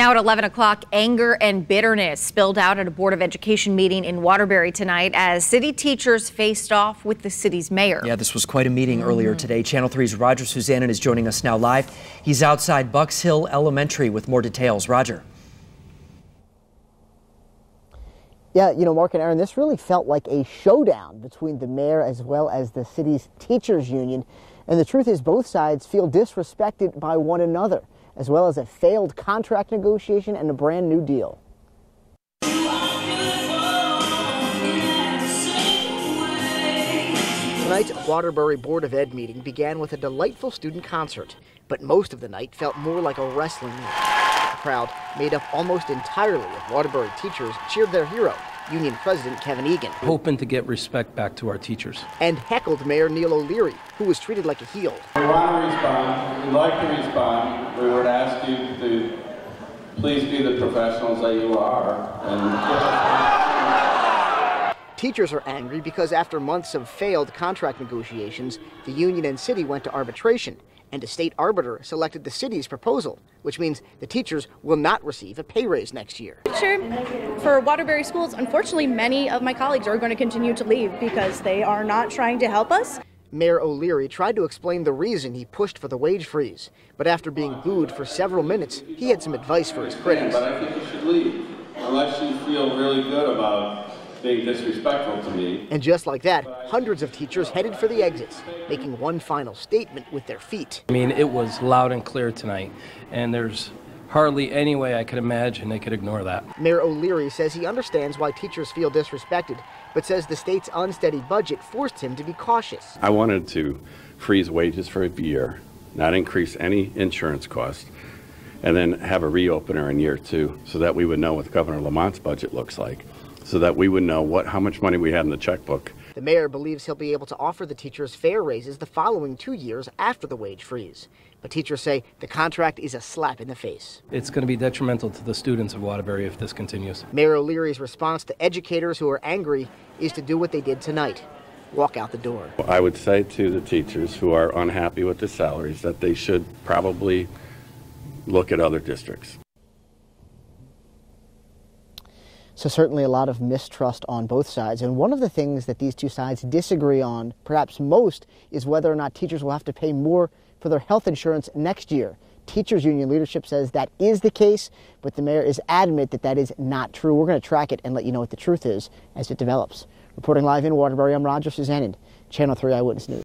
Now at 11 o'clock, anger and bitterness spilled out at a Board of Education meeting in Waterbury tonight as city teachers faced off with the city's mayor. Yeah, this was quite a meeting earlier today. Channel 3's Roger Suzanin is joining us now live. He's outside Bucks Hill Elementary with more details. Roger. Yeah, you know, Mark and Aaron, this really felt like a showdown between the mayor as well as the city's teachers union. And the truth is both sides feel disrespected by one another, as well as a failed contract negotiation and a brand new deal. Tonight's Waterbury Board of Ed meeting began with a delightful student concert, but most of the night felt more like a wrestling match. The crowd, made up almost entirely of Waterbury teachers, cheered their hero, Union President Kevin Egan. Hoping to get respect back to our teachers. And heckled Mayor Neil O'Leary, who was treated like a heel. We want to respond. We'd like to respond. We would ask you to please be the professionals that you are. Teachers are angry because after months of failed contract negotiations, the union and city went to arbitration, and a state arbiter selected the city's proposal, which means the teachers will not receive a pay raise next year. For Waterbury schools, unfortunately, many of my colleagues are going to continue to leave because they are not trying to help us. Mayor O'Leary tried to explain the reason he pushed for the wage freeze, but after being booed for several minutes, he had some advice for his critics. But I think you should leave, unless you feel really good about being disrespectful to me. And just like that, hundreds of teachers headed for the exits, making one final statement with their feet. I mean, it was loud and clear tonight, and there's hardly any way I could imagine they could ignore that. Mayor O'Leary says he understands why teachers feel disrespected, but says the state's unsteady budget forced him to be cautious. I wanted to freeze wages for a year, not increase any insurance costs, and then have a reopener in year 2 so that we would know what Governor Lamont's budget looks like, so that we would know how much money we had in the checkbook. The mayor believes he'll be able to offer the teachers fair raises the following 2 years after the wage freeze. But teachers say the contract is a slap in the face. It's going to be detrimental to the students of Waterbury if this continues. Mayor O'Leary's response to educators who are angry is to do what they did tonight, walk out the door. I would say to the teachers who are unhappy with the salaries that they should probably look at other districts. So certainly a lot of mistrust on both sides. And one of the things that these two sides disagree on, perhaps most, is whether or not teachers will have to pay more for their health insurance next year. Teachers union leadership says that is the case, but the mayor is adamant that that is not true. We're going to track it and let you know what the truth is as it develops. Reporting live in Waterbury, I'm Roger Suzanin, Channel 3 Eyewitness News.